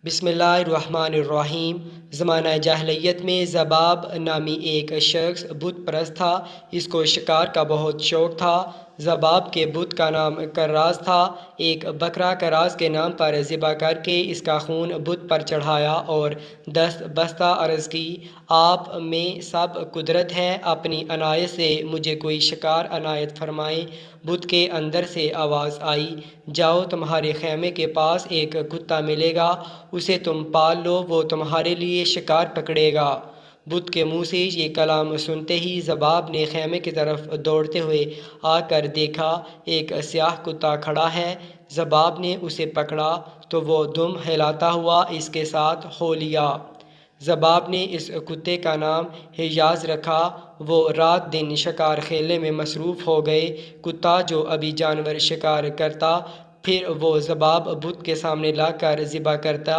بسم اللہ الرحمن الرحیم۔ زمانہ جاہلیت میں ذباب نامی ایک شخص بت پرست تھا۔ اس کو شکار کا بہت شوق تھا۔ ذباب کے بت کا نام کراس تھا۔ ایک بکرا کراس کے نام پر ذبح کر کے اس کا خون بت پر چڑھایا اور دست بستہ عرض کی، آپ میں سب قدرت ہے، اپنی عنایت سے مجھے کوئی شکار عنایت فرمائیں۔ بت کے اندر سے آواز آئی، جاؤ، تمہارے خیمے کے پاس ایک کتا ملے گا، اسے تم پال لو، وہ تمہارے لیے شکار پکڑے گا۔ بت کے منہ سے یہ کلام سنتے ہی ذباب نے خیمے کی طرف دوڑتے ہوئے آ کر دیکھا، ایک سیاہ کتا کھڑا ہے۔ ذباب نے اسے پکڑا تو وہ دم ہلاتا ہوا اس کے ساتھ ہو لیا۔ ذباب نے اس کتے کا نام حجاز رکھا۔ وہ رات دن شکار کھیلنے میں مصروف ہو گئے۔ کتا جو ابھی جانور شکار کرتا، پھر وہ ذباب بت کے سامنے لا کر ذبح کرتا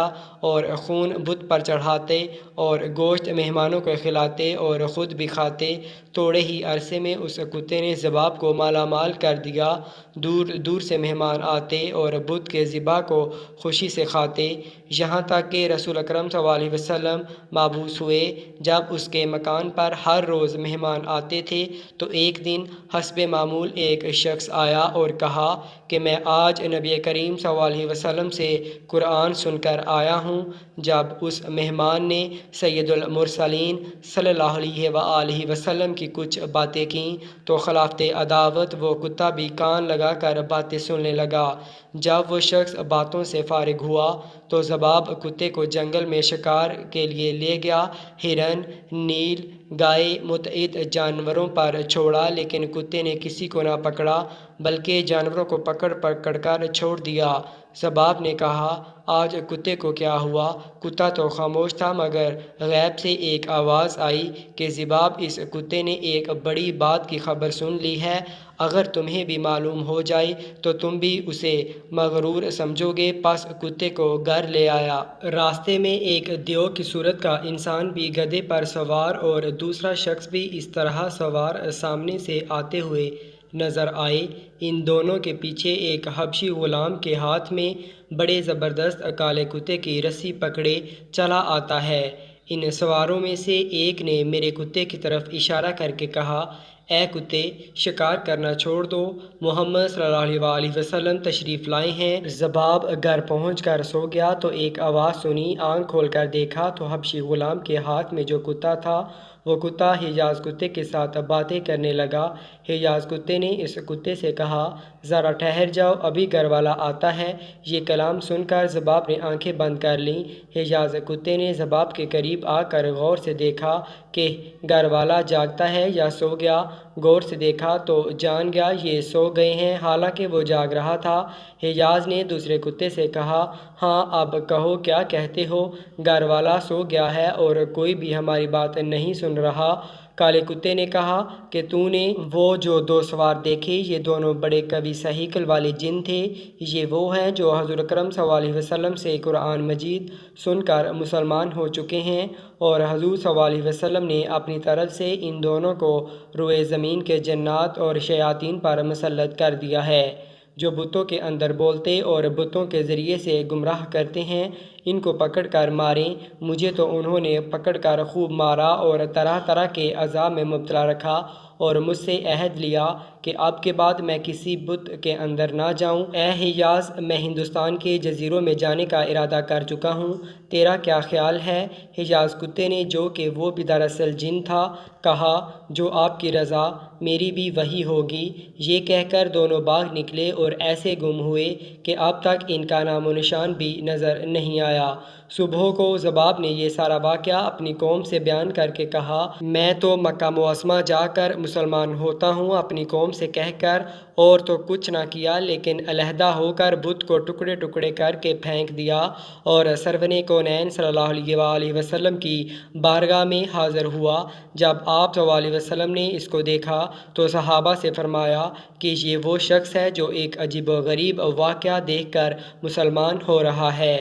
اور خون بت پر چڑھاتے اور گوشت مہمانوں کو کھلاتے اور خود بھی کھاتے۔ تھوڑے ہی عرصے میں اس کتے نے ذباب کو مالا مال کر دیا۔ دور دور سے مہمان آتے اور بت کے ذبح کو خوشی سے کھاتے، یہاں تک کہ رسول اکرم صلی اللہ علیہ وسلم مبعوث ہوئے۔ جب اس کے مکان پر ہر روز مہمان آتے تھے تو ایک دن حسب معمول ایک شخص آیا اور کہا کہ میں آج نبی کریم صلی اللہ علیہ وسلم سے قرآن سن کر آیا ہوں۔ جب اس مہمان نے سید المرسلین صلی اللہ علیہ وآلہ وسلم کی کچھ باتیں کیں تو خلافت عداوت وہ کتا بھی کان لگا کر باتیں سننے لگا۔ جب وہ شخص باتوں سے فارغ ہوا تو ذباب کتے کو جنگل میں شکار کے لیے لے گیا۔ ہرن، نیل، گائے متعدد جانوروں پر چھوڑا، لیکن کتے نے کسی کو نہ پکڑا بلکہ جانوروں کو پکڑ پکڑ کر چھوڑ دیا۔ ذباب نے کہا، آج کتے کو کیا ہوا؟ کتا تو خاموش تھا، مگر غیب سے ایک آواز آئی کہ ذباب، اس کتے نے ایک بڑی بات کی خبر سن لی ہے، اگر تمہیں بھی معلوم ہو جائے تو تم بھی اسے مغرور سمجھو گے۔ پس کتے کو گھر لے آیا۔ راستے میں ایک دیو کی صورت کا انسان بھی گدھے پر سوار اور دوسرا شخص بھی اس طرح سوار سامنے سے آتے ہوئے نظر آئے۔ ان دونوں کے پیچھے ایک حبشی غلام کے ہاتھ میں بڑے زبردست کالے کتے کی رسی پکڑے چلا آتا ہے۔ ان سواروں میں سے ایک نے میرے کتے کی طرف اشارہ کر کے کہا، اے کتے، شکار کرنا چھوڑ دو، محمد صلی اللہ علیہ وآلہ وسلم تشریف لائے ہیں۔ ذباب گھر پہنچ کر سو گیا تو ایک آواز سنی۔ آنکھ کھول کر دیکھا تو حبشی غلام کے ہاتھ میں جو کتا تھا، وہ کتا حجاز کتے کے ساتھ باتیں کرنے لگا۔ حجاز کتے نے اس کتے سے کہا، ذرا ٹھہر جاؤ، ابھی گھر والا آتا ہے۔ یہ کلام سن کر ذباب نے آنکھیں بند کر لیں۔ حجاز کتے نے ذباب کے قریب آ کر غور سے دیکھا کہ گھر والا جاگتا ہے یا سو گیا۔ غور سے دیکھا تو جان گیا یہ سو گئے ہیں، حالانکہ وہ جاگ رہا تھا۔ حجاز نے دوسرے کتے سے کہا، ہاں، اب کہو، کیا کہتے ہو؟ گھر والا سو گیا ہے اور کوئی بھی ہماری بات نہیں سن رہا۔ کالے کتے نے کہا کہ تو نے وہ جو دو سوار دیکھے، یہ دونوں بڑے قوی سا ہیکل والے جن تھے، یہ وہ ہیں جو حضور اکرم صلی اللہ علیہ وسلم سے قرآن مجید سن کر مسلمان ہو چکے ہیں، اور حضور صلی اللہ علیہ وسلم نے اپنی طرف سے ان دونوں کو روئے زمین کے جنات اور شیاطین پر مسلط کر دیا ہے، جو بتوں کے اندر بولتے اور بتوں کے ذریعے سے گمراہ کرتے ہیں۔ ان کو پکڑ کر ماریں۔ مجھے تو انہوں نے پکڑ کر خوب مارا اور طرح طرح کے عذاب میں مبتلا رکھا، اور مجھ سے عہد لیا کہ اب کے بعد میں کسی بت کے اندر نہ جاؤں۔ اے حجاز، میں ہندوستان کے جزیروں میں جانے کا ارادہ کر چکا ہوں، تیرا کیا خیال ہے؟ حجاز کتے نے، جو کہ وہ بھی دراصل جن تھا، کہا، جو آپ کی رضا، میری بھی وہی ہوگی۔ یہ کہہ کر دونوں باغ نکلے اور ایسے گم ہوئے کہ اب تک ان کا نام و نشان بھی نظر نہیں آیا۔ صبح کو ذباب نے یہ سارا واقعہ اپنی قوم سے بیان کر کے کہا، میں تو مکہ معظمہ جا کر مسلمان ہوتا ہوں، اپنی قوم سے کہہ کر، اور تو کچھ نہ کیا، لیکن علیحدہ ہو کر بت کو ٹکڑے ٹکڑے کر کے پھینک دیا اور سرور کونین صلی اللہ علیہ وآلہ وسلم کی بارگاہ میں حاضر ہوا۔ جب آپ صلی اللہ علیہ وسلم نے اس کو دیکھا تو صحابہ سے فرمایا کہ یہ وہ شخص ہے جو ایک عجیب و غریب واقعہ دیکھ کر مسلمان ہو رہا ہے۔